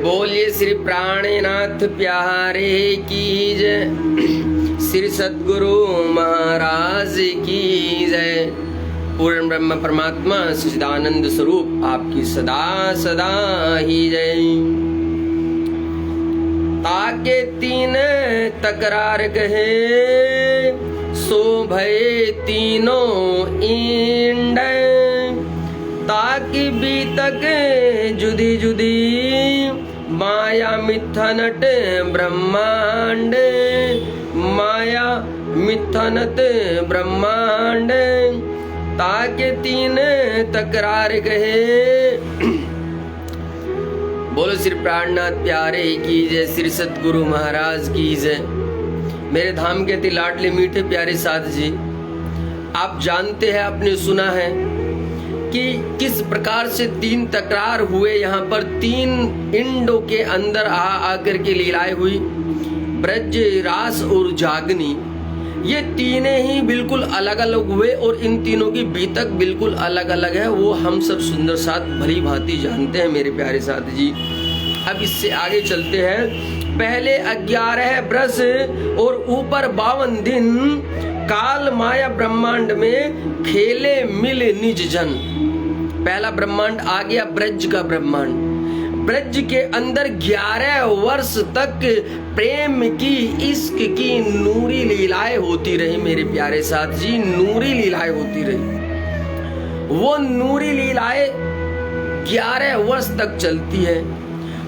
बोलिए श्री प्राणनाथ प्यारे की जय, श्री सद्गुरु महाराज की जय। पूर्ण ब्रह्म परमात्मा सच्चिदानंद स्वरूप आपकी सदा सदा ही जय। ताके तीन तकरार कहे सो भय तीनों इंड, ताकि बीतक जुदी जुदी माया मिथनट ब्रह्मांड, माया मिथनत ब्रह्मांड, ताके तीन तकरार कहे। बोलो श्री प्राणनाथ प्यारे की जय, श्री सद्गुरु महाराज की जय। मेरे धाम के अति लाडले मीठे प्यारे साथ जी, आप जानते हैं, आपने सुना है कि किस प्रकार से तीन तकरार हुए। यहाँ पर तीन इंडों के अंदर आकर के लीलाएं हुई, ब्रज, रास और जागनी। ये तीनों ही बिल्कुल अलग अलग हुए और इन तीनों की बीतक बिल्कुल अलग अलग है। वो हम सब सुंदर साथ भली भांति जानते हैं मेरे प्यारे साथ जी। अब इससे आगे चलते हैं। पहले 11 वर्ष और ऊपर 52 दिन काल माया ब्रह्मांड में खेले मिल निज जन। पहला ब्रह्मांड आ गया ब्रज का ब्रह्मांड। ब्रज के अंदर 11 वर्ष तक प्रेम की, इश्क की नूरी लीलाएं होती रही मेरे प्यारे साथ जी, नूरी लीलाएं होती रही। वो नूरी लीलाएं 11 वर्ष तक चलती है।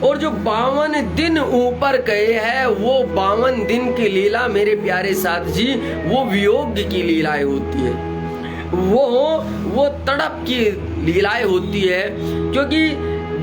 और जो 52 दिन ऊपर गए हैं, वो 52 दिन की लीला मेरे प्यारे साथ जी, वो वियोग की लीलाएं होती है, वो तड़प की लीलाएं होती है। क्योंकि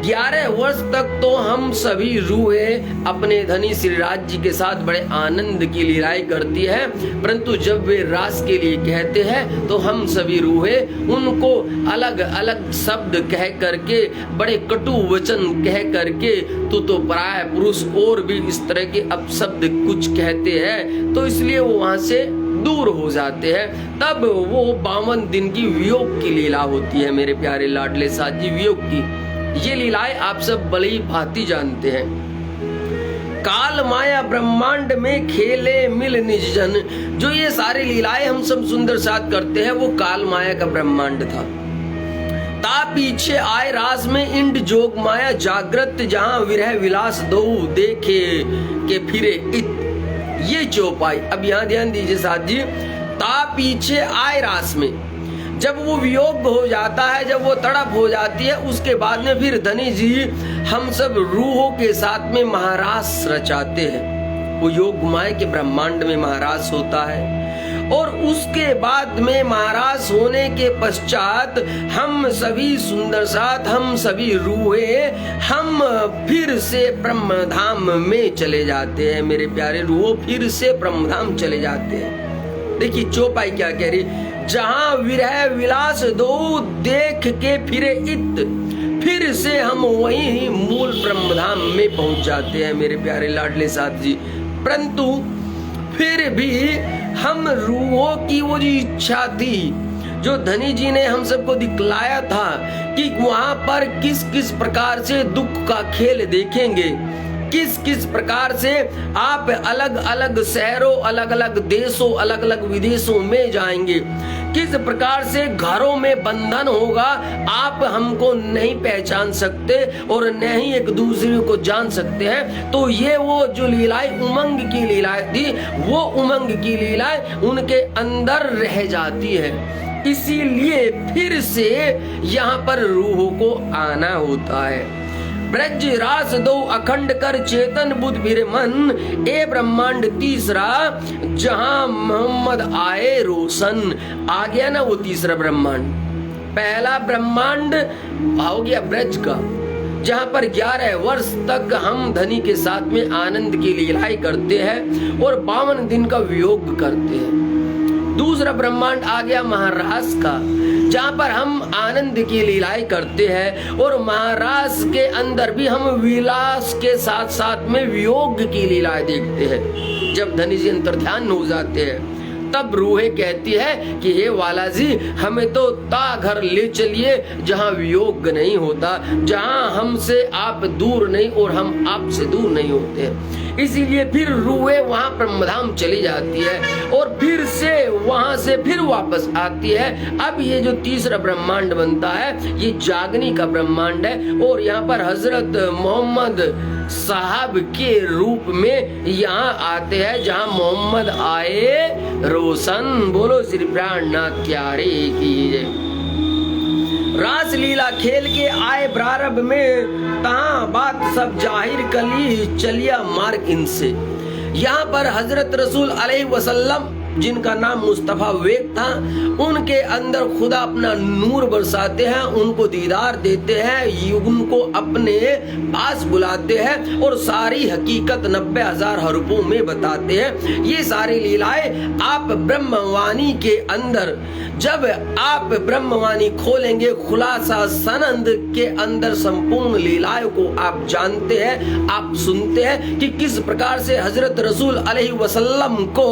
11 वर्ष तक तो हम सभी रूहें अपने धनी श्री राज जी के साथ बड़े आनंद की लीलाएं करती है, परंतु जब वे रास के लिए कहते हैं तो हम सभी रूहें उनको अलग अलग शब्द कह करके, बड़े कटु वचन कह करके, तो पराय पुरुष और भी इस तरह के अपशब्द कुछ कहते हैं, तो इसलिए वो वहां से दूर हो जाते हैं। तब वो 52 दिन की वियोग की लीला होती है मेरे प्यारे लाडले साथ जी। वियोग की ये लीलाएं आप सब बड़ी भांति जानते हैं। काल माया ब्रह्मांड में खेले मिल निज जन, जो ये सारी लीलाएं हम सब सुंदर साथ करते हैं, वो काल माया का ब्रह्मांड था। ता पीछे आए रास में इंड जोग माया जागृत, जहां विरह विलास दो देखे के फिरे इत। ये चौपाई, अब यहाँ ध्यान दीजिए साथ जी। ता पीछे आए रास में, जब वो वियोग हो जाता है, जब वो तड़प हो जाती है, उसके बाद में फिर धनी जी हम सब रूहों के साथ में महारास रचाते हैं। वो योग माया के ब्रह्मांड में महारास होता है। और उसके बाद में महाराज होने के पश्चात हम सभी सुंदर साथ, हम सभी रूहें, हम फिर से ब्रह्मधाम में चले जाते हैं मेरे प्यारे रूहों, फिर से ब्रह्मधाम चले जाते हैं। देखिए चौपाई क्या कह रही, जहां विरह विलास दो देख के फिरे इत, फिर से हम वही मूल ब्रह्मधाम में पहुंच जाते हैं मेरे प्यारे लाडले साथ जी। परंतु फिर भी हम रूहों की वो जो इच्छा थी, जो धनी जी ने हम सबको दिखलाया था कि वहां पर किस किस प्रकार से दुख का खेल देखेंगे, किस किस प्रकार से आप अलग अलग शहरों, अलग अलग देशों, अलग अलग विदेशों में जाएंगे, किस प्रकार से घरों में बंधन होगा, आप हमको नहीं पहचान सकते और न ही एक दूसरे को जान सकते हैं। तो ये वो जो लीलाएं उमंग की लीलाएं थी, वो उमंग की लीलाएं उनके अंदर रह जाती है। इसीलिए फिर से यहाँ पर रूहों को आना होता है। ब्रज रास दो अखंड कर चेतन बुद्ध फिर मन, ए ब्रह्मांड तीसरा जहां मोहम्मद आए रोशन। आ गया ना वो तीसरा ब्रह्मांड। पहला ब्रह्मांड हो गया ब्रज का, जहां पर 11 वर्ष तक हम धनी के साथ में आनंद की लीलाएं करते हैं और 52 दिन का वियोग करते हैं। दूसरा ब्रह्मांड आ गया महारास का, जहाँ पर हम आनंद की लीलाएं करते हैं और महारास के अंदर भी हम विलास के साथ साथ में वियोग की लीलाएं देखते हैं। जब धनी जी अंतर्ध्यान हो जाते हैं तब रूहें कहती है कि हे वाला जी, हमें तो ता घर ले चलिए जहाँ वियोग नहीं होता, जहाँ हमसे आप दूर नहीं और हम आपसे दूर नहीं होते। इसीलिए फिर रूहें वहाँ ब्रह्मधाम चली जाती है और फिर से वहाँ से फिर वापस आती है। अब ये जो तीसरा ब्रह्मांड बनता है ये जागनी का ब्रह्मांड है और यहाँ पर हजरत मोहम्मद साहब के रूप में यहाँ आते हैं, जहाँ मोहम्मद आए रोशन। बोलो श्री प्राणनाथ प्यारे की जय। रास लीला खेल के आए प्रारंभ में, तहाँ बात सब जाहिर कली चलिया मार्ग इनसे। यहाँ पर हजरत रसूल अलैहि वसल्लम जिनका नाम मुस्तफा वेग था, उनके अंदर खुदा अपना नूर बरसाते हैं, उनको दीदार देते हैं, उनको अपने पास बुलाते हैं और सारी हकीकत 90,000 हरफों में बताते हैं। ये सारी लीलाएं आप ब्रह्मवाणी के अंदर, जब आप ब्रह्मवाणी खोलेंगे, खुलासा सनंद के अंदर संपूर्ण लीलाओं को आप जानते हैं, आप सुनते हैं कि किस प्रकार से हजरत रसूल अलैहि वसल्लम को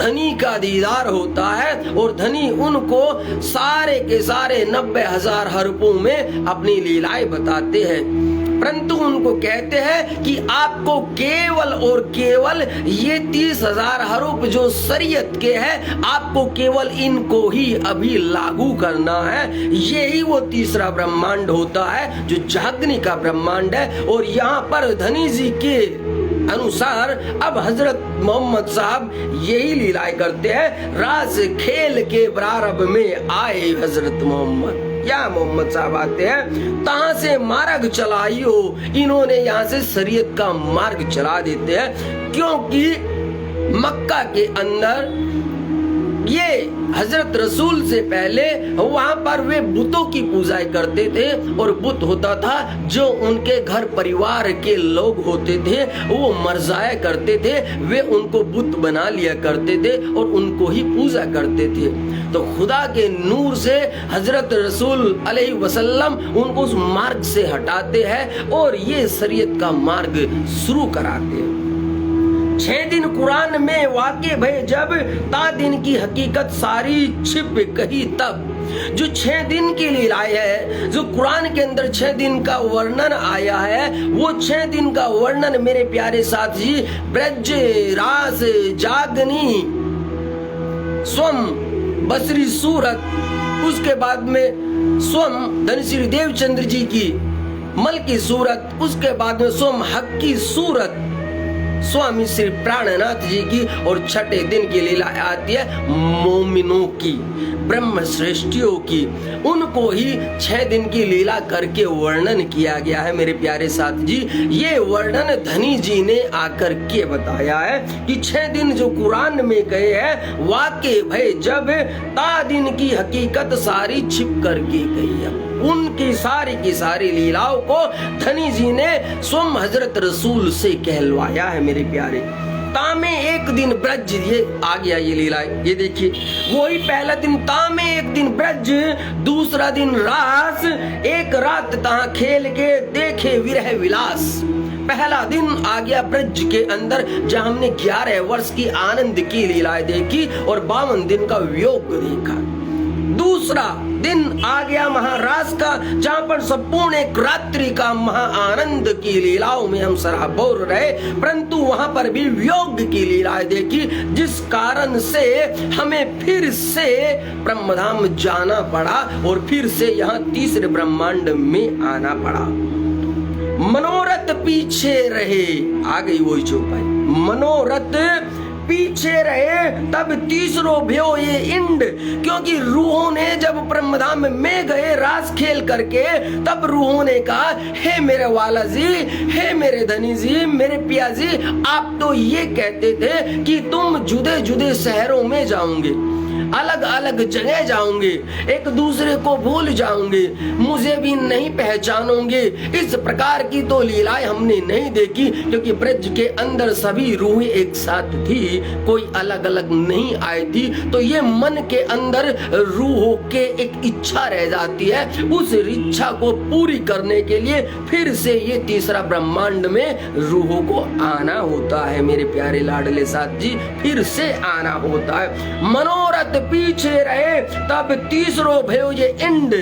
धनी का दीदार होता है और धनी उनको सारे के सारे 90,000 हरफों में अपनी लीलाएं बताते हैं। परंतु उनको कहते हैं कि आपको केवल और केवल ये 30,000 हरूफ जो शरीयत के हैं, आपको केवल इनको ही अभी लागू करना है। यही वो तीसरा ब्रह्मांड होता है जो जागनी का ब्रह्मांड है। और यहाँ पर धनी जी के अनुसार अब हजरत मोहम्मद साहब यही लीलाएं करते हैं। रास खेल के प्रारंभ में आए हजरत मोहम्मद, या मोहम्मद साहब आते हैं, तहां से मार्ग चलाइयो। इन्होंने यहाँ से शरीयत का मार्ग चला देते हैं, क्योंकि मक्का के अंदर ये हजरत रसूल से पहले वहां पर वे बुतों की पूजा करते थे और बुत होता था जो उनके घर परिवार के लोग होते थे, वो मर जाया करते थे, वे उनको बुत बना लिया करते थे और उनको ही पूजा करते थे। तो खुदा के नूर से हजरत रसूल अलैहि वसल्लम उनको उस मार्ग से हटाते हैं और ये शरीयत का मार्ग शुरू कराते हैं। 6 दिन कुरान में वाक़े भय जब, ता दिन की हकीकत सारी छिप कही तब। जो 6 दिन की लीलाएं है, जो कुरान के अंदर 6 दिन का वर्णन आया है, वो 6 दिन का वर्णन मेरे प्यारे साथी ब्रज, रास, जागनी, स्वम, बसरी सूरत, उसके बाद में स्वम धन श्री देवचंद्र जी की मल की सूरत, उसके बाद में स्वम हक की सूरत स्वामी श्री प्राणनाथ जी की, और छठे दिन की लीला आती है मोमिनों की, ब्रह्म श्रेष्ठियों की। उनको ही 6 दिन की लीला करके वर्णन किया गया है मेरे प्यारे साथ जी। ये वर्णन धनी जी ने आकर के बताया है कि 6 दिन जो कुरान में गए हैं, वाक़े भय जब, ता दिन की हकीकत सारी छिप करके गई है। उनकी सारी की सारी लीलाओं को धनी जी ने स्वयं हजरत रसूल से कहलवाया है मेरे प्यारे। तामे एक दिन ब्रज, ये आ गया ये लीला, ये देखिए वही पहला दिन तामे एक दिन ब्रज, दूसरा दिन रास, एक रात तहाँ खेल के देखे विरह विलास। पहला दिन आ गया ब्रज के अंदर, जहाँ हमने 11 वर्ष की आनंद की लीलाएं देखी और 52 दिन का वियोग देखा। दूसरा दिन आ गया महारास का, जहाँ पर संपूर्ण एक रात्रि का महा आनंद की लीलाओं में हम सराबोर रहे, परंतु वहां पर भी वियोग की लीलाएं देखी, जिस कारण से हमें फिर से ब्रह्मधाम जाना पड़ा और फिर से यहाँ तीसरे ब्रह्मांड में आना पड़ा। मनोरथ पीछे रहे, आ गई वही चौपाई, मनोरथ पीछे रहे तब तीसरो भ्यो ये इंड, क्योंकि रूहों ने जब ब्रह्मधाम में गए रास खेल करके, तब रूहों ने कहा, हे मेरे वाला जी, हे मेरे धनी जी, मेरे पिया जी, आप तो ये कहते थे कि तुम जुदे जुदे शहरों में जाओगे, अलग अलग जगह जाओगे, एक दूसरे को भूल जाओगे, मुझे भी नहीं पहचानोगे। इस प्रकार की तो लीलाएं हमने नहीं देखी, क्योंकि ब्रज के अंदर सभी रूहें एक साथ थी, कोई अलग अलग नहीं आई थी। तो ये मन के अंदर रूहों के एक इच्छा रह जाती है, उस इच्छा को पूरी करने के लिए फिर से ये तीसरा ब्रह्मांड में रूहों को आना होता है मेरे प्यारे लाडले साथ जी, फिर से आना होता है। मनोरथ पीछे रहे तब तीसरो भयो ये इंड।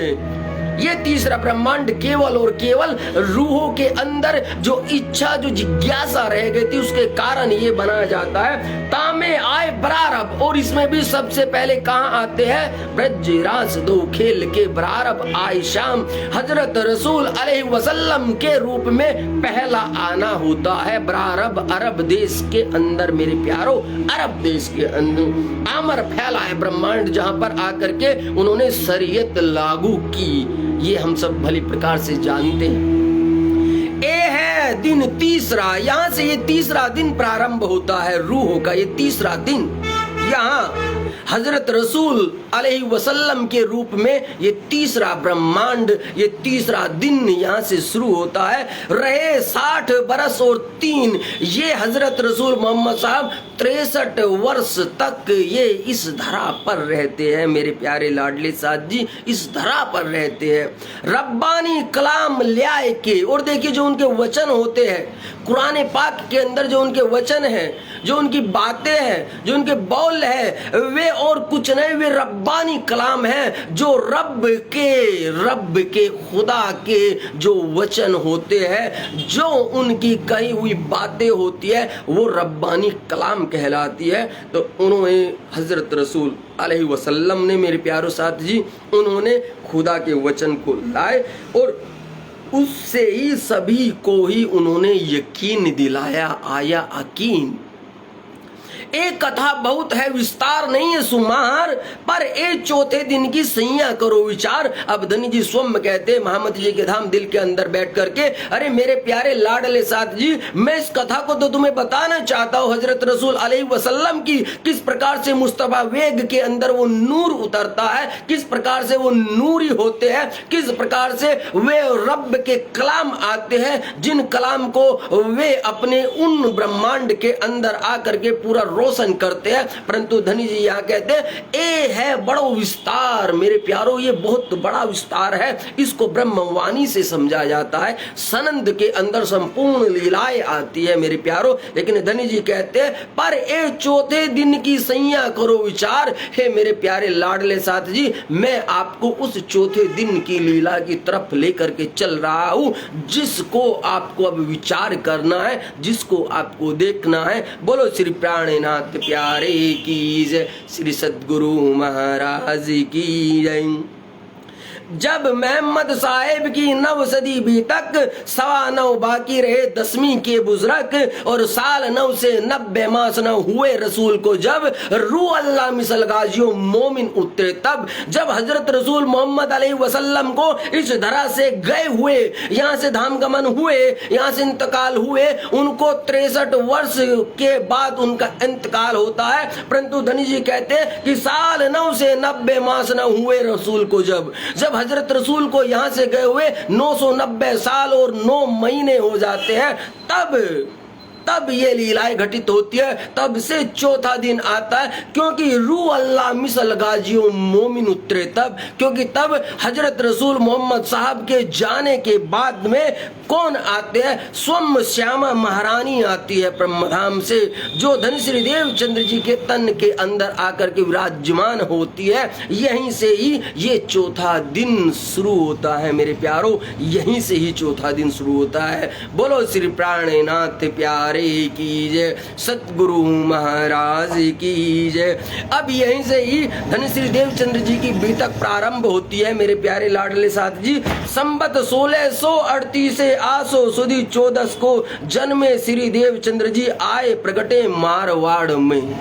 ये तीसरा ब्रह्मांड केवल और केवल रूहों के अंदर जो इच्छा, जो जिज्ञासा रह गई थी, उसके कारण ये बनाया जाता है। तामे आए बरारब, और इसमें भी सबसे पहले कहाँ आते हैं? ब्रज रास दो खेल के बरारब आए शाम। हजरत रसूल अलैहि वसल्लम के रूप में पहला आना होता है बरारब, अरब देश के अंदर मेरे प्यारो, अरब देश के अंदर आमर फैला है ब्रह्मांड, जहां पर आकर के उन्होंने शरीयत लागू की। ये हम सब भली प्रकार से जानते हैं। ये है दिन तीसरा, यहाँ से ये तीसरा दिन प्रारंभ होता है रूहों का। ये तीसरा दिन यहाँ हजरत रसूल अलैहि वसल्लम के रूप में ये तीसरा ब्रह्मांड, ये तीसरा दिन यहाँ से शुरू होता है। रहे 60 बरस और 3, ये हजरत रसूल मोहम्मद साहब 63 वर्ष तक ये इस धरा पर रहते हैं मेरे प्यारे लाडले साथ जी, इस धरा पर रहते हैं। रब्बानी कलाम ल्याए के, और देखिए जो उनके वचन होते हैं कुरान पाक के अंदर, जो उनके वचन हैं, जो उनकी बातें हैं, जो उनके बौल है, वे और कुछ नहीं, वे रब्बानी कलाम है। जो रब के खुदा के जो वचन होते हैं, जो उनकी कही हुई बातें होती है, वो रब्बानी कलाम कहलाती है। तो उन्होंने हजरत रसूल अलैहि वसल्लम ने मेरे प्यारो साथ जी, उन्होंने खुदा के वचन को लाए और उससे ही सभी को ही उन्होंने यकीन दिलाया, आया यकीन। एक कथा बहुत है, विस्तार नहीं है सुमार, पर एक चौथे दिन की सैया करो विचार। अब धनी जी स्वयं कहते महामत जी के धाम दिल के अंदर बैठ करके, अरे मेरे प्यारे लाडले साथ जी, मैं इस कथा को तो तुम्हें बताना चाहता हूँ, हजरत रसूल अलैहि वसल्लम की किस प्रकार से मुस्तफा वेग के अंदर वो नूर उतरता है, किस प्रकार से वो नूरी होते हैं, किस प्रकार से वे रब के कलाम आते हैं, जिन कलाम को वे अपने उन ब्रह्मांड के अंदर आकर के पूरा रोशन करते हैं। परंतु धनी जी यहाँ कहते हैं ए है बड़ो विस्तार मेरे प्यारो, ये बहुत बड़ा विस्तार है, इसको ब्रह्मवाणी से समझा जाता है। सनंद के अंदर संपूर्ण लीलाएं आती है मेरे प्यारो। लेकिन धनी जी कहते हैं पर ए चौथे दिन की सैया करो विचार। हे मेरे प्यारे लाडले साथ जी, मैं आपको उस चौथे दिन की लीला की तरफ लेकर के चल रहा हूं, जिसको आपको अब विचार करना है, जिसको आपको देखना है। बोलो श्री प्राणनाथ प्यारे की जय, श्री सद्गुरु महाराज की जय। जब मोहम्मद साहेब की 9 सदी भी तक 9.25 बाकी रहे 10वीं के बुजरक, और साल 9 से 90 मास न हुए रसूल को, जब रू अल्लाह मिसल गाजियों मोमिन उतरे, तब जब हजरत रसूल मोहम्मद अलैहि वसल्लम को इस धरा से गए हुए, यहाँ से धामगमन हुए, यहाँ से इंतकाल हुए, उनको 63 वर्ष के बाद उनका इंतकाल होता है। परंतु धनी जी कहते हैं कि साल 9 से 90 मास न हुए रसूल को, जब हजरत रसूल को यहाँ से गए हुए 990 साल और 9 महीने हो जाते हैं, तब ये लीलाएं घटित होती है। तब से चौथा दिन आता है, क्योंकि रू अल्लाह मिसल गाजियों मोमिन उतरे, तब क्योंकि तब हजरत रसूल मोहम्मद साहब के जाने के बाद में कौन आते हैं? स्वयं श्यामा महारानी आती है ब्रह्मधाम से, जो धन श्री देवचंद्र जी के तन के अंदर आकर के विराजमान होती है। यहीं से ही ये चौथा दिन शुरू होता है मेरे प्यारो, यहीं से ही चौथा दिन शुरू होता है। बोलो श्री प्राणनाथ प्यारे की जय, सतगुरु महाराज की जय। अब यहीं से ही धन श्री देवचंद्र जी की बीतक प्रारंभ होती है मेरे प्यारे लाडले साथ जी। संबत 1638 से आसो सुदी 14 को जन्मे श्री देवचंद्र जी, आए प्रगटे मारवाड़ में,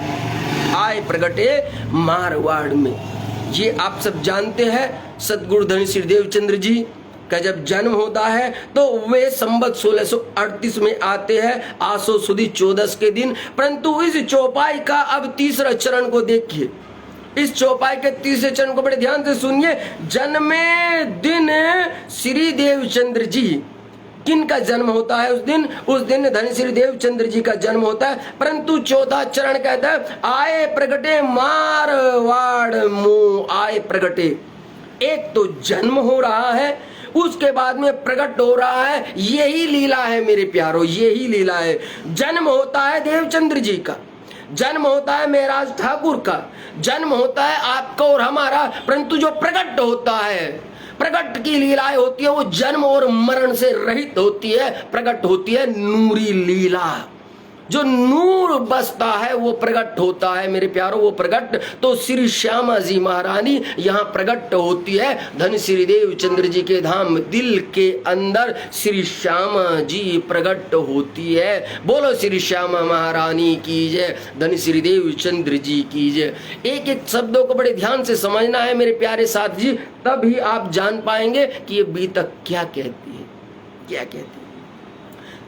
आए प्रगटे मारवाड़ में। ये आप सब जानते हैं, सतगुरु धन श्री देवचंद्र जी का जब जन्म होता है तो वे संबत 1638 में आते हैं, आसो सुदी 14 के दिन। परंतु इस चौपाई का अब तीसरा चरण को देखिए, इस चौपाई के तीसरे चरण को बड़े ध्यान से सुनिए। जन्मे दिन श्री देवचंद्र जी, किनका जन्म होता है उस दिन धन श्री देवचंद्र जी का जन्म होता है। परंतु चौथा चरण कहता है आए प्रगटे मारवाड़ मुंह आए प्रगटे। एक तो जन्म हो रहा है, उसके बाद में प्रकट हो रहा है। यही लीला है मेरे प्यारो, यही लीला है। जन्म होता है देवचंद्र जी का, जन्म होता है मेहराज ठाकुर का, जन्म होता है आपका और हमारा। परंतु जो प्रकट होता है, प्रकट की लीलाएं होती है, वो जन्म और मरण से रहित होती है। प्रकट होती है नूरी लीला। जो नूर बसता है वो प्रकट होता है मेरे प्यारों, वो प्रकट तो श्री श्यामा जी महारानी यहाँ प्रकट होती है। धन श्री देवचंद्र जी के धाम दिल के अंदर श्री श्यामा जी प्रकट होती है। बोलो श्री श्यामा महारानी की जय, धन श्री देवचंद्र जी की जय। एक एक शब्दों को बड़े ध्यान से समझना है मेरे प्यारे साथ जी, तभी आप जान पाएंगे कि ये बीतक क्या कहती है, क्या कहती है।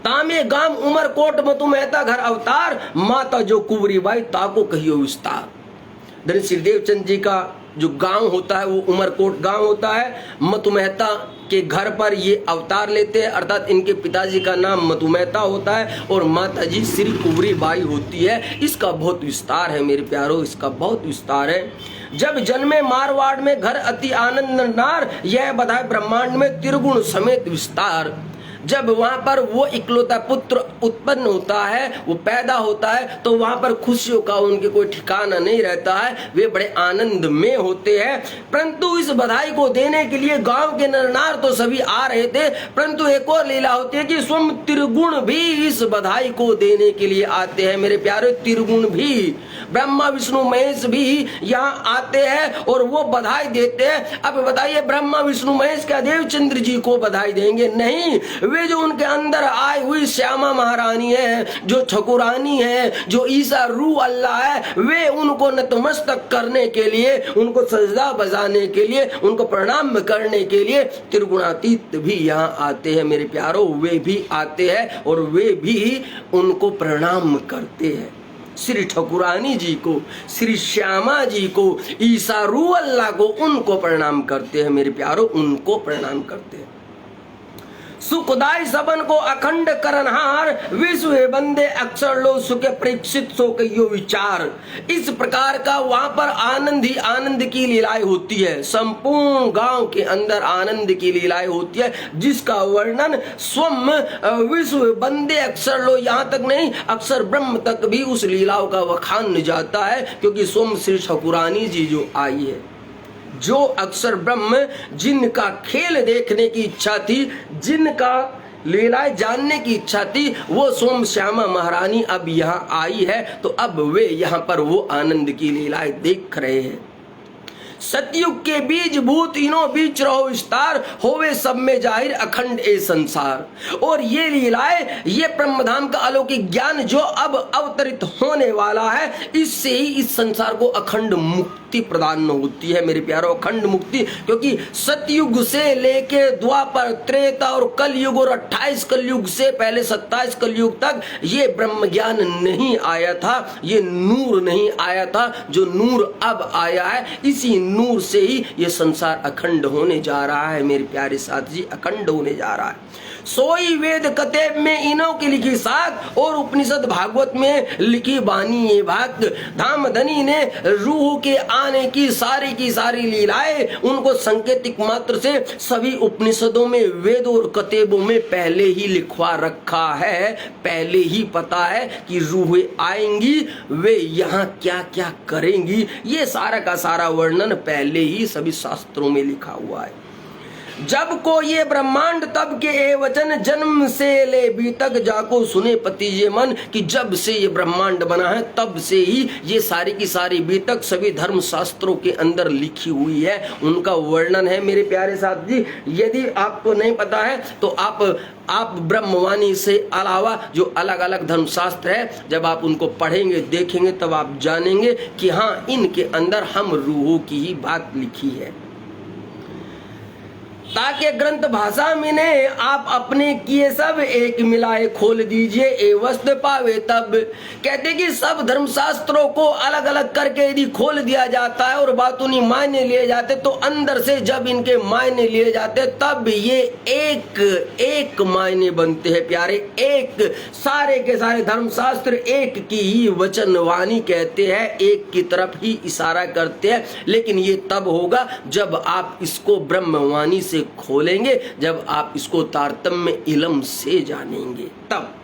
तामे गाम उमरकोट मतु मेहता घर अवतार, माता जो कुंवरी बाई ताको कहियो विस्तार। धन श्री देवचंद जी का जो गांव होता है वो उमरकोट गांव होता है। मतु मेहता के घर पर ये अवतार लेते हैं, अर्थात इनके पिताजी का नाम मतु मेहता होता है और माता जी श्री कुंवरी बाई होती है। इसका बहुत विस्तार है मेरे प्यारो, इसका बहुत विस्तार है। जब जन्मे मारवाड़ में घर अति आनंद नार, यह बधाई ब्रह्मांड में त्रिगुण समेत विस्तार। जब वहां पर वो इकलौता पुत्र उत्पन्न होता है, वो पैदा होता है, तो वहां पर खुशियों का उनके कोई ठिकाना नहीं रहता है, वे बड़े आनंद में होते हैं। परंतु इस बधाई को देने के लिए गांव के नरनार तो सभी आ रहे थे, परंतु एक और लीला होती है कि स्वयं त्रिगुण भी इस बधाई को देने के लिए आते हैं मेरे प्यारे। त्रिगुण भी, ब्रह्मा विष्णु महेश भी यहाँ आते हैं और वो बधाई देते हैं। अब बताइए, ब्रह्मा विष्णु महेश क्या देवचंद्र जी को बधाई देंगे? नहीं, वे जो उनके अंदर आई हुई श्यामा महारानी है, जो ठकुरानी है, जो ईसा रूह अल्लाह है, वे उनको नतमस्तक करने के लिए, उनको सजदा बजाने के लिए, उनको प्रणाम करने के लिए त्रिगुणातीत भी यहाँ आते हैं मेरे प्यारो। वे भी आते हैं और वे भी उनको प्रणाम करते हैं। श्री ठकुरानी जी को, श्री श्यामा जी को, ईसा रूह अल्लाह को, उनको प्रणाम करते हैं मेरे प्यारो, उनको प्रणाम करते हैं। सुखदाई सबन को अखंड करनहार, विश्व बंदे अक्षर लो सुखे परीक्षित सो कहियो विचार। इस प्रकार का वहां पर आनंद ही आनंद की लीलाएं होती है। संपूर्ण गांव के अंदर आनंद की लीलाएं होती है, जिसका वर्णन स्वयं विश्व बंदे अक्षर लो, यहाँ तक नहीं अक्षर ब्रह्म तक भी उस लीलाओं का वखान जाता है, क्योंकि स्वयं श्री ठकुरानी जी जो आई है, जो अक्षर ब्रह्म, जिनका खेल देखने की इच्छा थी, जिनका लीलाएं जानने की इच्छा थी, वो सोम श्यामा महारानी अब यहाँ आई है। तो अब वे यहाँ पर वो आनंद की लीलाएं देख रहे हैं। सतयुग के बीज भूत इनो बीच रहो विस्तार, होवे सब में जाहिर अखंड ए संसार। और ये लीलाएं, ये ब्रह्मधाम का अलौकिक ज्ञान जो अब अवतरित होने वाला है, इससे ही इस संसार को अखंड मुक्ति प्रदान होती है मेरे प्यारों, अखंड मुक्ति। क्योंकि सतयुग से लेके द्वापर, त्रेता और कलयुग और 28 कलयुग से पहले 27 कलयुग तक ये ब्रह्म ज्ञान नहीं आया था, ये नूर नहीं आया था। जो नूर अब आया है, इसी नूर से ही ये संसार अखंड होने जा रहा है मेरे प्यारे साथ जी, अखंड होने जा रहा है। सोई वेद कतेब में इनो की लिखी साख, और उपनिषद भागवत में लिखी बानी ये भक्त। धाम धनी ने रूह के आने की सारी लीलाएं, उनको संकेतिक मात्र से सभी उपनिषदों में, वेदों और कतेबों में पहले ही लिखवा रखा है। पहले ही पता है कि रूहें आएंगी, वे यहाँ क्या क्या करेंगी, ये सारा का सारा वर्णन पहले ही सभी शास्त्रों में लिखा हुआ है। जब को ये ब्रह्मांड तब के ए वचन, जन्म से ले भी तक जाको सुने पतिजे मन। कि जब से ये ब्रह्मांड बना है तब से ही ये सारी की सारी बीतक सभी धर्म शास्त्रों के अंदर लिखी हुई है, उनका वर्णन है मेरे प्यारे साथ जी। यदि आपको नहीं पता है तो आप ब्रह्मवाणी से अलावा जो अलग अलग धर्मशास्त्र है, जब आप उनको पढ़ेंगे, देखेंगे, तब आप जानेंगे कि हाँ, इनके अंदर हम रूहों की ही बात लिखी है। ताकि ग्रंथ भाषा में ने आप अपने किए सब एक मिलाए खोल दीजिए ए वस्तु पावे तब। कहते कि सब धर्मशास्त्रों को अलग अलग करके यदि खोल दिया जाता है और बातों नहीं मायने लिए जाते तो अंदर से जब इनके मायने लिए जाते तब ये एक मायने बनते हैं प्यारे। एक सारे के सारे धर्मशास्त्र एक की ही वचनवाणी कहते हैं, एक की तरफ ही इशारा करते हैं। लेकिन ये तब होगा जब आप इसको ब्रह्मवाणी से खोलेंगे, जब आप इसको तारतम्य इल्म से जानेंगे तब।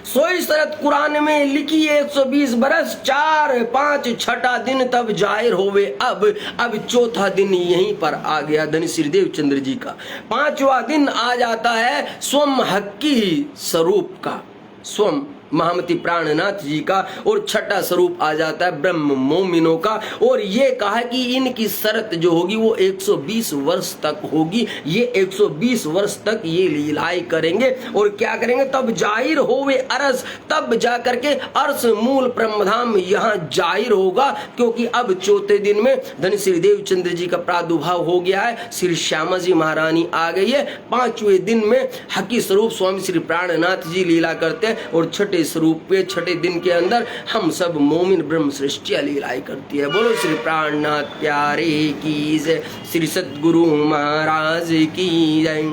सोई शरत कुरान में लिखी 120 बरस 4 5 छठा दिन तब जाहिर होवे अब चौथा दिन यहीं पर आ गया धनी श्रीदेव चंद्र जी का। 5वां दिन आ जाता है स्वम हक्की स्वरूप का, स्वम महामती प्राणनाथ जी का, और छठा स्वरूप आ जाता है ब्रह्म मोमिनों का। और ये कहा कि इनकी शरत जो होगी वो 120 वर्ष तक होगी। ये 120 वर्ष तक ये लीलाएं करेंगे और क्या करेंगे, तब जाहिर होवे अरस, तब जा करके अर्श मूल ब्रह्मधाम यहाँ जाहिर होगा। क्योंकि अब चौथे दिन में धन श्री देव चंद्र जी का प्रादुर्भाव हो गया है, श्री श्यामा जी महारानी आ गई है। 5वें दिन में हकी स्वरूप स्वामी श्री प्राणनाथ जी लीला करते हैं और छठे स्वरूप पे छठे दिन के अंदर हम सब मोमिन ब्रह्म सृष्टियां लीलाएं करती है। बोलो श्री प्राणनाथ प्यारे की जय, श्री सतगुरु महाराज की जय।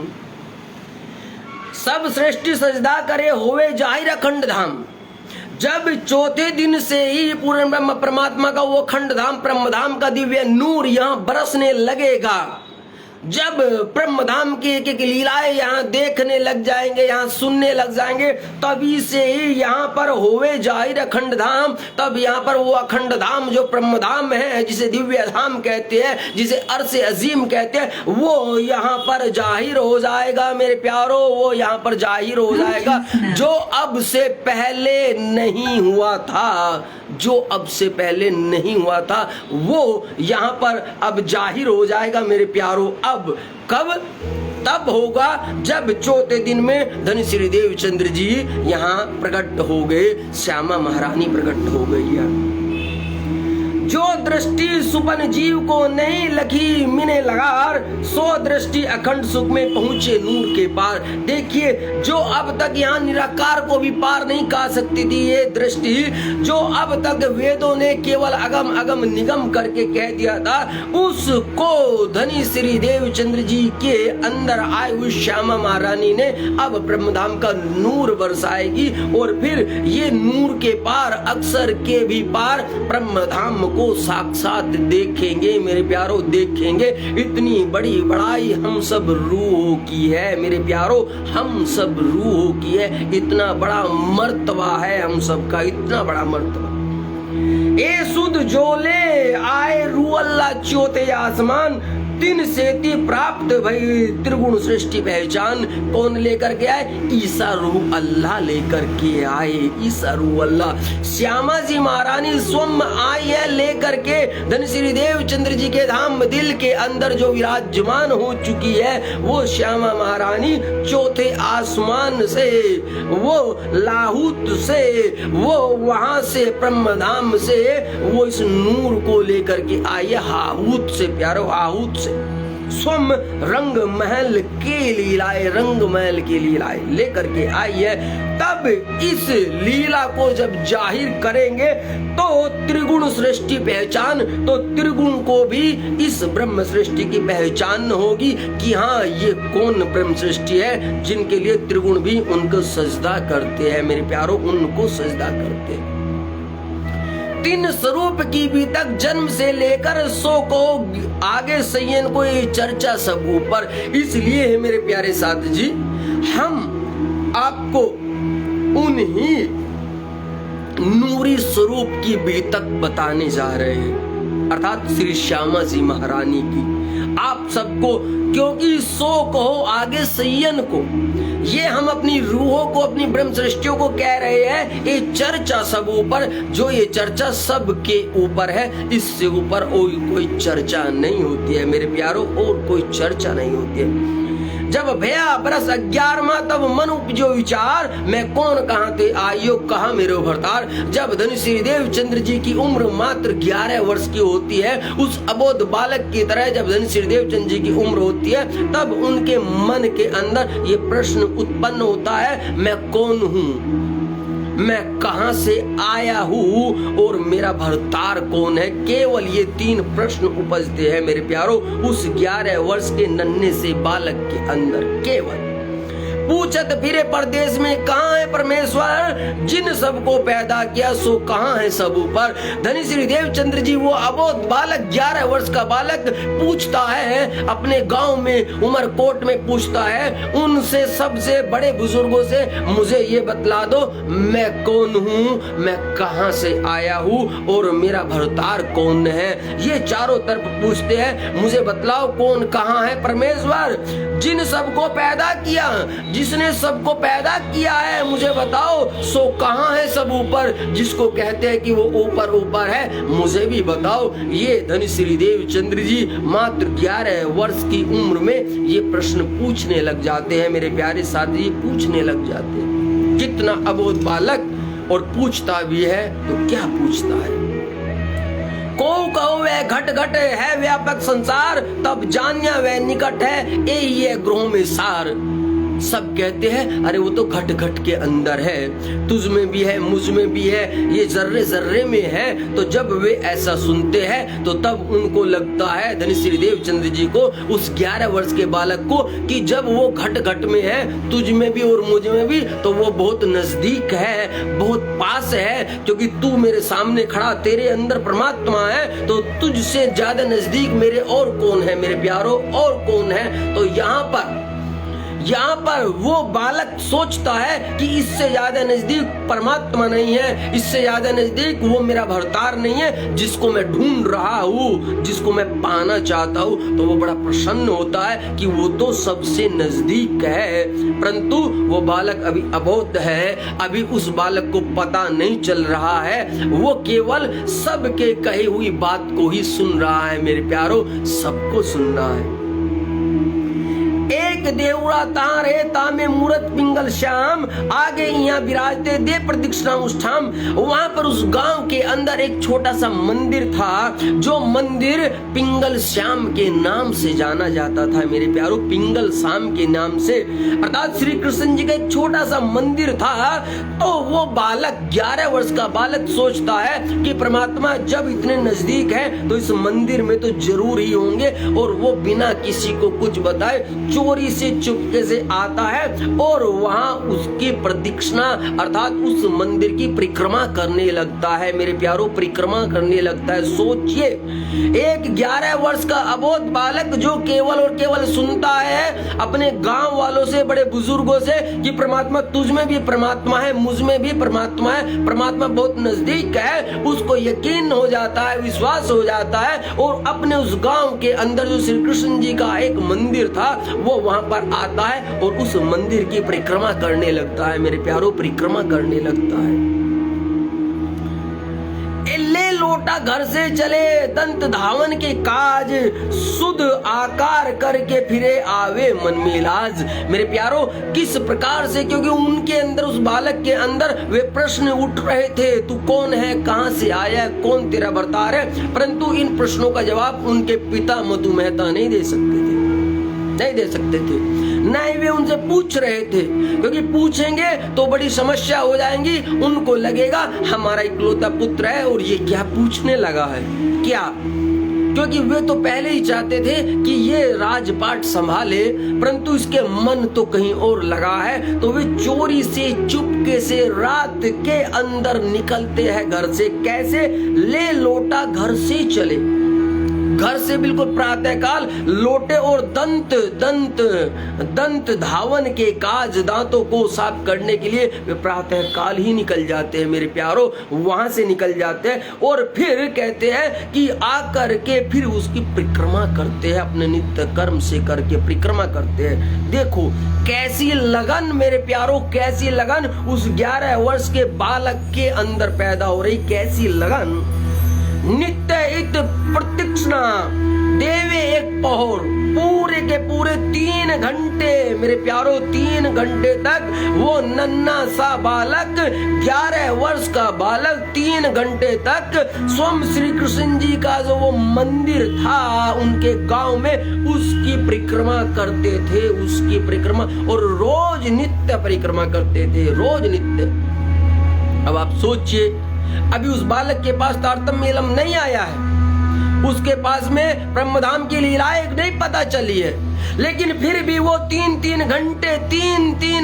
सब सृष्टि सजदा करे होवे जाहिर अखंड धाम। जब चौथे दिन से ही पूर्ण ब्रह्म परमात्मा का वो अखंड धाम ब्रह्मधाम का दिव्य नूर यहाँ बरसने लगेगा, जब ब्रह्मधाम की एक एक लीलाएं यहाँ देखने लग जाएंगे, यहाँ सुनने लग जाएंगे, तभी से ही यहाँ पर होवे जाहिर अखंड धाम। तब यहाँ पर वो अखंड धाम जो ब्रह्मधाम है, जिसे दिव्य धाम कहते हैं, जिसे अर्श अजीम कहते हैं, वो यहाँ पर जाहिर हो जाएगा मेरे प्यारो, वो यहाँ पर जाहिर हो जाएगा। जो अब से पहले नहीं हुआ था, जो अब से पहले नहीं हुआ था, वो यहाँ पर अब जाहिर हो जाएगा मेरे प्यारो। अब कब? तब होगा जब चौथे दिन में धन श्री देव चंद्र जी यहाँ प्रकट हो गए, श्यामा महारानी प्रकट हो गई है। जो दृष्टि सुपन जीव को नहीं लगी मिने लगार, सो दृष्टि अखंड सुख में पहुंचे नूर के पार। देखिए, जो अब तक यहाँ निराकार को भी पार नहीं कर सकती थी ये दृष्टि, जो अब तक वेदों ने केवल अगम अगम निगम करके कह दिया था, उसको धनी श्री देव चंद्र जी के अंदर आए हुई श्यामा महारानी ने अब ब्रह्मधाम का नूर बरसाएगी। और फिर ये नूर के पार, अक्षर के भी पार ब्रह्मधाम को साक्षात देखेंगे मेरे प्यारो, देखेंगे। इतनी बड़ी बड़ाई हम सब रूहों की है मेरे प्यारो, हम सब रूहों की है। इतना बड़ा मर्तबा है हम सब का, इतना बड़ा मर्तबा। ए सुध जोले आए रू अल्लाह चौथे आसमान, तीन सेती प्राप्त भई त्रिगुण सृष्टि पहचान। कौन लेकर के आए? ईसा रूह अल्लाह लेकर के आए, ईसा रूह अल्लाह। श्यामा जी महारानी स्वयं आई है लेकर के धन श्री देव चंद्र जी के धाम दिल के अंदर जो विराजमान हो चुकी है, वो श्यामा महारानी चौथे आसमान से, वो लाहूत से, वो वहां से ब्रह्मधाम से वो इस नूर को लेकर के आई है, हाहूत से प्यारो, हाहूत स्वम रंग महल के लीलाए, रंग महल की लीलाएं लेकर के आई है। तब इस लीला को जब जाहिर करेंगे तो त्रिगुण सृष्टि पहचान, तो त्रिगुण को भी इस ब्रह्म सृष्टि की पहचान होगी कि हाँ ये कौन ब्रह्म सृष्टि है, जिनके लिए त्रिगुण भी उनको सजदा करते हैं मेरे प्यारो, उनको सजदा करते हैं। तीन स्वरूप की भी तक जन्म से लेकर सो को आगे सयन को ये चर्चा सब ऊपर। इसलिए है मेरे प्यारे साथ जी, हम आपको उन्हीं नूरी स्वरूप की भी तक बताने जा रहे हैं, अर्थात श्री श्यामा जी महारानी की। आप सबको, क्योंकि सो कहो आगे सयन को, ये हम अपनी रूहों को, अपनी ब्रह्म सृष्टियों को कह रहे हैं। ये चर्चा सब ऊपर, जो ये चर्चा सब के ऊपर है, इससे ऊपर और कोई चर्चा नहीं होती है मेरे प्यारों, और कोई चर्चा नहीं होती है। जब भया बरस 11वां तब मन उपजो विचार, मैं कौन कहाँ थे आयो कहाँ मेरो भरतार। जब धनी श्री देवचंद्र जी की उम्र मात्र 11 वर्ष की होती है, उस अबोध बालक की तरह जब धनी श्री देवचंद्र जी की उम्र होती है, तब उनके मन के अंदर ये प्रश्न उत्पन्न होता है, मैं कौन हूँ, मैं कहां से आया हूं और मेरा भरतार कौन है। केवल ये 3 प्रश्न उपजते हैं मेरे प्यारो उस 11 वर्ष के नन्हे से बालक के अंदर। केवल पूछत फिरे परदेश में कहाँ है परमेश्वर, जिन सबको पैदा किया सो कहाँ है सब ऊपर। धनी श्री देवचंद्र जी वो अबोध बालक 11 वर्ष का बालक पूछता है अपने गांव में उमरकोट में, पूछता है उनसे सबसे बड़े बुजुर्गों से, मुझे ये बतला दो मैं कौन हूँ, मैं कहाँ से आया हूँ और मेरा भरतार कौन है। ये चारों तरफ पूछते हैं, मुझे बतलाओ कौन कहाँ है परमेश्वर, जिन सबको पैदा किया, जिसने सबको पैदा किया है मुझे बताओ सो कहाँ है सब ऊपर। जिसको कहते हैं कि वो ऊपर ऊपर है, मुझे भी बताओ। ये धनी श्री देवचंद्र जी मात्र 11 वर्ष की उम्र में ये प्रश्न पूछने लग जाते हैं मेरे प्यारे साथी, पूछने लग जाते हैं। कितना अबोध बालक और पूछता भी है तो क्या पूछता है। को कहो वह घट घट है व्यापक संसार, तब जानिया वह निकट है ये ग्रहों में सार। सब कहते हैं अरे वो तो घट घट के अंदर है, तुझ में भी है मुझ में भी है, ये जर्रे जर्रे में है। तो जब वे ऐसा सुनते हैं तो तब उनको लगता है धनी श्री देवचंद्र जी को, उस 11 वर्ष के बालक को, कि जब वो घट घट में है तुझ में भी और मुझ में भी, तो वो बहुत नजदीक है, बहुत पास है। क्योंकि तू मेरे सामने खड़ा, तेरे अंदर परमात्मा है, तो तुझसे ज्यादा नजदीक मेरे और कौन है मेरे प्यारो, और कौन है। तो यहाँ पर वो बालक सोचता है कि इससे ज्यादा नजदीक परमात्मा नहीं है, इससे ज्यादा नजदीक वो मेरा भरतार नहीं है जिसको मैं ढूंढ रहा हूँ, जिसको मैं पाना चाहता हूँ। तो वो बड़ा प्रसन्न होता है कि वो तो सबसे नजदीक है। परंतु वो बालक अभी अबोध है, अभी उस बालक को पता नहीं चल रहा है, वो केवल सबके कही हुई बात को ही सुन रहा है मेरे प्यारो, सबको सुन रहा है। एक देवड़ा तार है तामे मूरत पिंगल श्याम, आगे यहाँ विराजते दे प्रदक्षिणा उष्ठाम। वहां पर उस गांव के अंदर एक छोटा सा मंदिर था, जो मंदिर पिंगल श्याम के नाम से जाना जाता था मेरे प्यारो, पिंगल श्याम के नाम से, अर्थात श्री कृष्ण जी का एक छोटा सा मंदिर था। तो वो बालक 11 वर्ष का बालक सोचता है कि परमात्मा जब इतने नजदीक है तो इस मंदिर में तो जरूर ही होंगे। और वो बिना किसी को कुछ बताए चोरी से चुपके से आता है और वहां उसकी प्रदक्षिणा अर्थात उस मंदिर की परिक्रमा करने लगता है मेरे प्यारो, परिक्रमा करने लगता है। सोचिए एक 11 वर्ष का अबोध बालक जो केवल और केवल सुनता है अपने गांव वालों से, बड़े बुजुर्गों से कि परमात्मा तुझ में भी परमात्मा है, मुझ में भी परमात्मा है, परमात्मा बहुत नजदीक है, उसको यकीन हो जाता है, विश्वास हो जाता है। और अपने उस गांव के अंदर जो श्री कृष्ण जी का एक मंदिर था वो वहां पर आता है और उस मंदिर की परिक्रमा करने लगता है मेरे प्यारो, परिक्रमा करने लगता है। ले लोटा घर से चले दंत धावन के काज, सुध आकार करके फिरे आवे मन में लाज। मेरे प्यारो किस प्रकार से, क्योंकि उनके अंदर, उस बालक के अंदर वे प्रश्न उठ रहे थे, तू कौन है, कहां से आया है, कौन तेरा भरतार है। परंतु इन प्रश्नों का जवाब उनके पिता मधु मेहता नहीं दे सकते थे, नहीं दे सकते थे, नहीं वे उनसे पूछ रहे थे, क्योंकि पूछेंगे तो बड़ी समस्या हो जाएंगी। उनको लगेगा हमारा इकलौता पुत्र है और ये क्या पूछने लगा है, क्या, क्योंकि वे तो पहले ही चाहते थे कि ये राजपाट संभाले, परंतु इसके मन तो कहीं और लगा है। तो वे चोरी से चुपके से रात के अंदर निकलते हैं घर से। कैसे? ले लोटा घर से चले, घर से बिल्कुल प्रातःकाल लोटे और दंत धावन के काज, दांतों को साफ करने के लिए वे प्रातःकाल ही निकल जाते हैं मेरे प्यारो, वहां से निकल जाते हैं। और फिर कहते हैं कि आकर के फिर उसकी परिक्रमा करते हैं, अपने नित्य कर्म से करके परिक्रमा करते हैं। देखो कैसी लगन मेरे प्यारो, कैसी लगन उस 11 वर्ष के बालक के अंदर पैदा हो रही, कैसी लगन। नित्य इत प्रतीक्षणा देवे एक पहर, पूरे के पूरे 3 घंटे मेरे प्यारो 3 घंटे तक वो नन्हा सा बालक 11 वर्ष का बालक 3 घंटे तक स्वयं श्री कृष्ण जी का जो वो मंदिर था उनके गांव में उसकी परिक्रमा करते थे, उसकी परिक्रमा, और रोज नित्य परिक्रमा करते थे, रोज नित्य। अब आप सोचिए, अभी उस बालक के पास तारतम्य इल्म नहीं आया है, उसके पास में ब्रह्मधाम की लीलाएं नहीं पता चली है, लेकिन फिर भी वो 3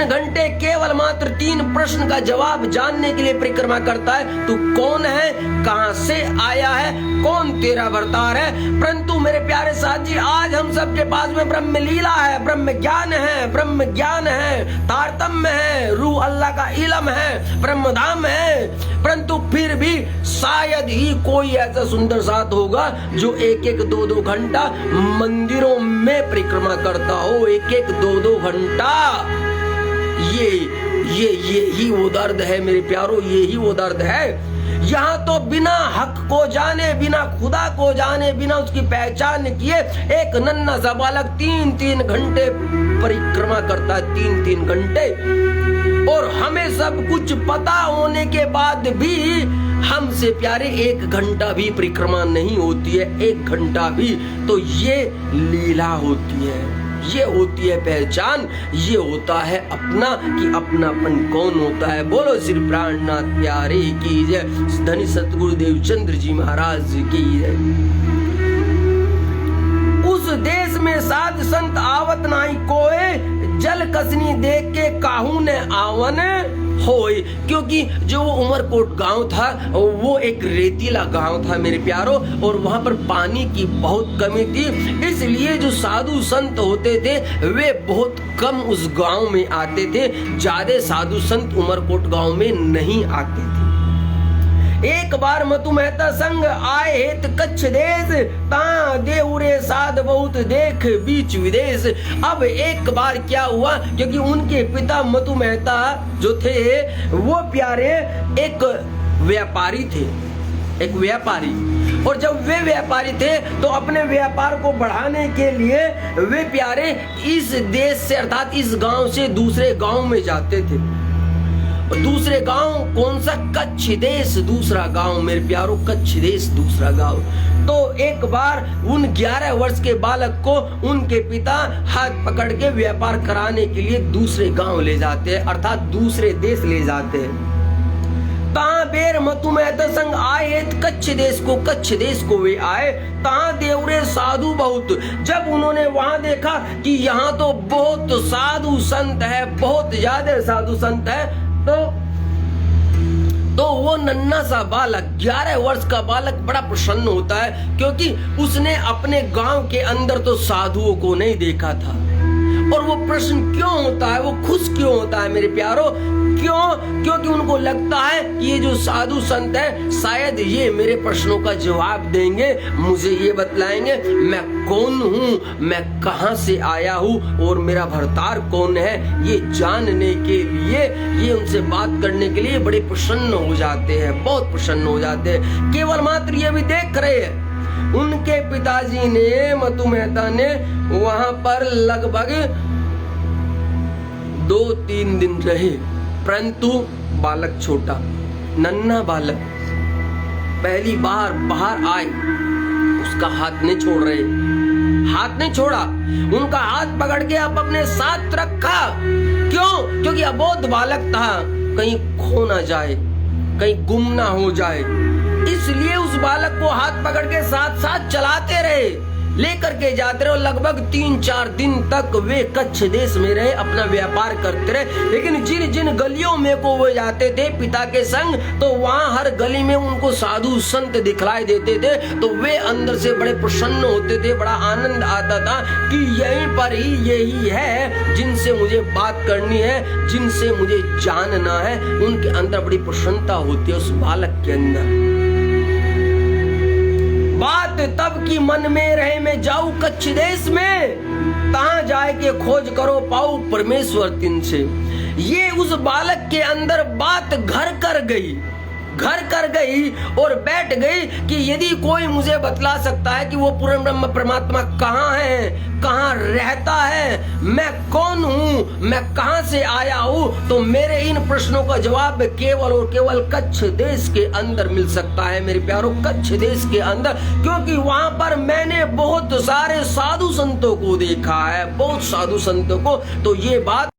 घंटे केवल मात्र 3 प्रश्न का जवाब जानने के लिए परिक्रमा करता है। तू कौन है, कहां से आया है, कौन तेरा अवतार है। परंतु मेरे प्यारे साथ जी, आज हम सबके पास में ब्रह्म लीला है, ब्रह्म ज्ञान है, ब्रह्म ज्ञान है, तारतम्य है, रूह अल्लाह का इल्म है, ब्रह्मधाम है, परंतु फिर भी शायद ही कोई ऐसा सुंदर साथ होगा जो 1-1, 2-2 घंटा मंदिरों में परिक्रमा करता हो, 1-1, 2-2 घंटा। ये ही वो दर्द है मेरे प्यारो, ये ही वो दर्द है। यहाँ तो बिना हक को जाने, बिना खुदा को जाने, बिना उसकी पहचान किए एक नन्हा सा बालक 3 घंटे परिक्रमा करता है, 3 घंटे। और हमें सब कुछ पता होने के बाद भी हमसे प्यारे 1 घंटा भी परिक्रमा नहीं होती है, 1 घंटा भी। तो ये लीला होती है, ये होती है पहचान, ये होता है अपना, कि अपनापन कौन होता है। बोलो श्री प्राणनाथ प्यारे की जय, धनी सतगुरु देवचंद्र जी महाराज की जय। उस देश में साध संत आवत नाही कोई, जल कसनी देख के काहू ने आवन होए। क्योंकि जो वो उमरकोट गांव था वो एक रेतीला गांव था मेरे प्यारो, और वहां पर पानी की बहुत कमी थी, इसलिए जो साधु संत होते थे वे बहुत कम उस गांव में आते थे, ज्यादा साधु संत उमरकोट गांव में नहीं आते थे। एक बार मतु मेहता संग आए हेत कच्छ देश, ता देउरे साध बहुत देख बीच विदेश। अब एक बार क्या हुआ, क्योंकि उनके पिता मतु मेहता जो थे वो प्यारे एक व्यापारी थे, एक व्यापारी। और जब वे व्यापारी थे तो अपने व्यापार को बढ़ाने के लिए वे प्यारे इस देश से अर्थात इस गांव से दूसरे गांव में जाते थे। दूसरे गांव कौन सा, कच्छ देश दूसरा गांव मेरे प्यारो, कच्छ देश दूसरा गांव। तो एक बार उन 11 वर्ष के बालक को उनके पिता हाथ पकड़ के व्यापार कराने के लिए दूसरे गांव ले जाते हैं, अर्थात दूसरे देश ले जाते हैं। ता बेर मतु मेहता संग आए कच्छ देश को वे आए, ता देवरे साधु बहुत। जब उन्होंने वहां देखा कि यहाँ तो बहुत साधु संत है, बहुत ज्यादा साधु संत है, तो वो नन्हा सा बालक 11 वर्ष का बालक बड़ा प्रसन्न होता है, क्योंकि उसने अपने गांव के अंदर तो साधुओं को नहीं देखा था। और वो प्रश्न क्यों होता है, वो खुश क्यों होता है मेरे प्यारो, क्यों? क्योंकि उनको लगता है कि ये जो साधु संत है शायद ये मेरे प्रश्नों का जवाब देंगे, मुझे ये बतलाएंगे मैं कौन हूँ, मैं कहाँ से आया हूँ और मेरा भरतार कौन है, ये जानने के लिए, ये उनसे बात करने के लिए बड़े प्रसन्न हो जाते हैं, बहुत प्रसन्न हो जाते हैं। केवल मात्र ये भी देख रहे हैं। उनके पिताजी ने, मतु मेहता ने वहां पर लगभग 2-3 दिन रहे, परंतु बालक छोटा, नन्हा बालक पहली बार बाहर आए, उसका हाथ नहीं छोड़ रहे, हाथ नहीं छोड़ा, उनका हाथ पकड़ के आप अपने साथ रखा। क्यों? क्योंकि अबोध बालक था, कहीं खो ना जाए, कहीं गुम ना हो जाए, इसलिए उस बालक को हाथ पकड़ के साथ साथ चलाते रहे, लेकर के जाते रहे। लगभग 3-4 दिन तक वे कच्छ देश में रहे, अपना व्यापार करते रहे। लेकिन जिन जिन गलियों में को वो जाते थे पिता के संग, तो वहाँ हर गली में उनको साधु संत दिखलाई देते थे, तो वे अंदर से बड़े प्रसन्न होते थे, बड़ा आनंद आता था कि यहीं पर ही यही है जिनसे मुझे बात करनी है, जिनसे मुझे जानना है। उनके अंदर बड़ी प्रसन्नता होती है उस बालक के अंदर। बात तब की मन में रहे, मैं जाऊं कच्छ देश में, तहां जाए के खोज करो पाऊं परमेश्वर तिन से। ये उस बालक के अंदर बात घर कर गई, घर कर गई और बैठ गई कि यदि कोई मुझे बतला सकता है कि वो पूर्ण ब्रह्म परमात्मा कहाँ है, कहाँ रहता है, मैं कौन हूँ, मैं कहाँ से आया हूँ, तो मेरे इन प्रश्नों का जवाब केवल और केवल कच्छ देश के अंदर मिल सकता है मेरे प्यारों, कच्छ देश के अंदर। क्योंकि वहां पर मैंने बहुत सारे साधु संतों को देखा है, बहुत साधु संतों को। तो ये बात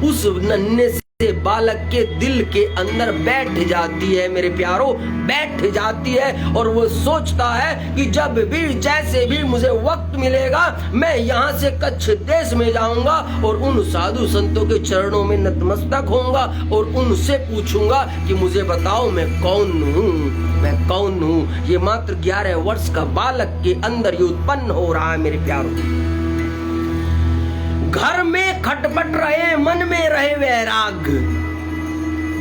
उस नन्हे से बालक के दिल के अंदर बैठ जाती है मेरे प्यारों, बैठ जाती है। और वो सोचता है कि जब भी जैसे भी मुझे वक्त मिलेगा मैं यहाँ से कच्छ देश में जाऊंगा और उन साधु संतों के चरणों में नतमस्तक होऊंगा और उनसे पूछूंगा कि मुझे बताओ मैं कौन हूँ, मैं कौन हूँ। ये मात्र 11 वर्ष का बालक के अंदर ये उत्पन्न हो रहा है मेरे प्यारों। घर में खटपट रहे, मन में रहे वैराग,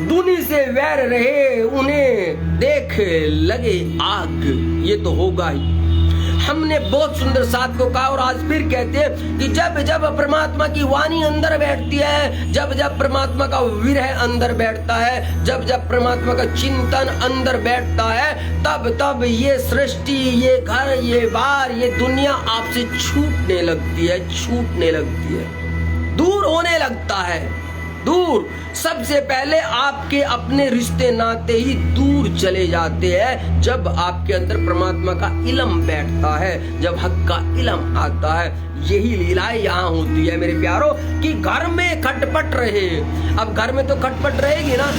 दुनी से वैर रहे, उन्हें देख लगे आग। ये तो होगा ही। हमने बहुत सुंदर साथ को कहा और आज फिर कहते हैं कि जब जब परमात्मा की वाणी अंदर बैठती है, जब जब परमात्मा का विरह अंदर बैठता है, जब जब परमात्मा का चिंतन अंदर बैठता है, तब तब ये सृष्टि, ये घर, ये बार, ये दुनिया आपसे छूटने लगती है, छूटने लगती है, दूर होने लगता है, दूर। सबसे पहले आपके अपने रिश्ते नाते ही दूर चले जाते हैं जब आपके अंदर परमात्मा का इल्म बैठता है, जब हक का इल्म आता है। यही लीलाएं यहाँ होती है मेरे प्यारों कि घर में खटपट रहे। अब घर में तो खटपट रहेगी ना,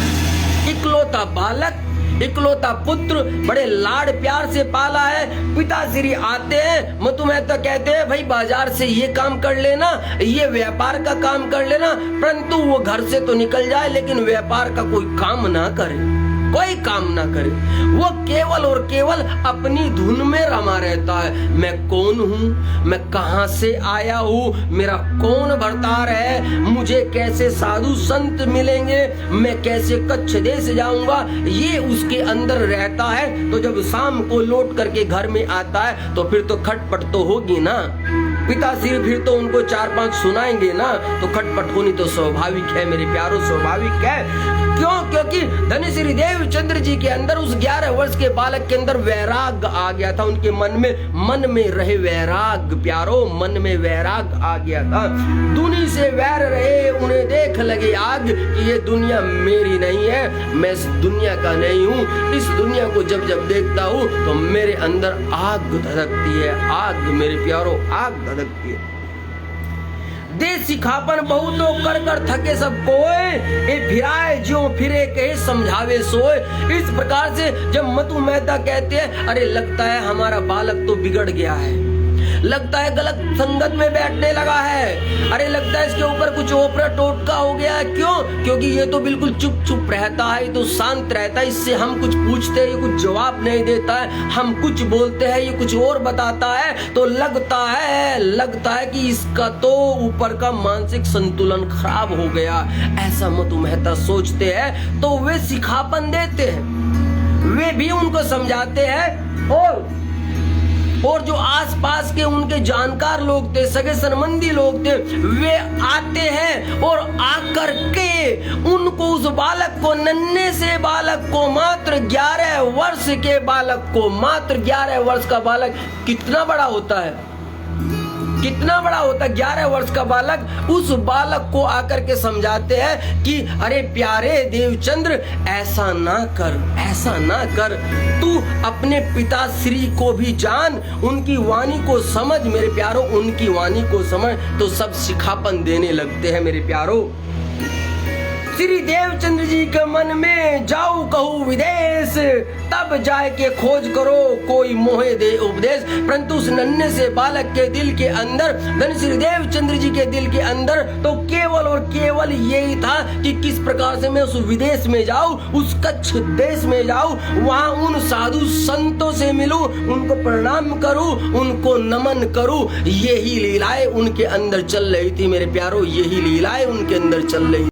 इकलौता बालक, इकलौता पुत्र, बड़े लाड प्यार से पाला है। पिताश्री आते हैं, मतु मेहता कहते हैं भाई बाजार से ये काम कर लेना, ये व्यापार का काम कर लेना, परंतु वो घर से तो निकल जाए लेकिन व्यापार का कोई काम ना करे, कोई काम ना करे। वो केवल और केवल अपनी धुन में रमा रहता है। मैं कौन हूँ, मैं कहाँ से आया हूँ, मेरा कौन भरतार है, मुझे कैसे साधु संत मिलेंगे, मैं कैसे कच्छ देश जाऊंगा, ये उसके अंदर रहता है। तो जब शाम को लौट करके घर में आता है तो फिर तो खटपट तो होगी ना। पिताश्री फिर तो उनको 4-5 सुनाएंगे ना, तो खटपट होनी तो स्वाभाविक है मेरे प्यारों, स्वाभाविक है। क्यों? क्योंकि धनश्री देवचंद्र जी के अंदर उस 11 वर्ष के बालक के अंदर वैराग आ गया था, उनके मन में रहे वैराग प्यारो, मन में वैराग आ गया था। दुनी से वैर रहे, उन्हें देख लगे आग कि ये दुनिया मेरी नहीं है, मैं इस दुनिया का नहीं हूँ। इस दुनिया को जब जब देखता हूँ तो मेरे अंदर आग धधकती है, आग मेरे प्यारो, आग धधकती है। देसी खापन बहुतो कर कर थके सब कोय, ए फिराए ज्यों फिरे कहे समझावे सोए। इस प्रकार से जब मतु मेहता कहते हैं अरे लगता है हमारा बालक तो बिगड़ गया है, लगता है गलत संगत में बैठने लगा है, अरे लगता है इसके ऊपर कुछ ओपरा टोटका हो गया है। क्यों? क्योंकि ये तो बिल्कुल चुप चुप रहता है, ये तो शांत रहता है, इससे हम कुछ पूछते हैं ये कुछ जवाब नहीं देता है, हम कुछ बोलते हैं ये कुछ और बताता है। तो लगता है कि इसका तो ऊपर का मानसिक संतुलन खराब हो गया, ऐसा मतु मेहता सोचते हैं। तो वे सिखापन देते हैं, वे भी उनको समझाते हैं। और जो आसपास के उनके जानकार लोग थे, सगे संबंधी लोग थे, वे आते हैं और आकर के उनको, उस बालक को, नन्हे से बालक को, मात्र 11 वर्ष के बालक को, मात्र 11 वर्ष का बालक कितना बड़ा होता है, कितना बड़ा होता है 11 वर्ष का बालक, उस बालक को आकर के समझाते हैं कि अरे प्यारे देवचंद्र ऐसा ना कर, ऐसा ना कर, तू अपने पिताश्री को भी जान, उनकी वाणी को समझ मेरे प्यारो, उनकी वाणी को समझ। तो सब सिखापन देने लगते हैं मेरे प्यारो। श्री देवचंद्र जी के मन में जाऊ कहूँ विदेश, तब जाए के खोज करो कोई मोहे दे उपदेश। परंतु उस नन्हे से बालक के दिल के अंदर, धन श्री देवचंद्र जी के दिल के अंदर तो केवल और केवल यही था कि किस प्रकार से मैं उस विदेश में जाऊं, उस कच्छ देश में जाऊं, वहां उन साधु संतों से मिलूं, उनको प्रणाम करूं, उनको नमन करूं। यही लीलाएं उनके अंदर चल रही थी मेरे प्यारो, यही लीलाएं उनके अंदर चल रही।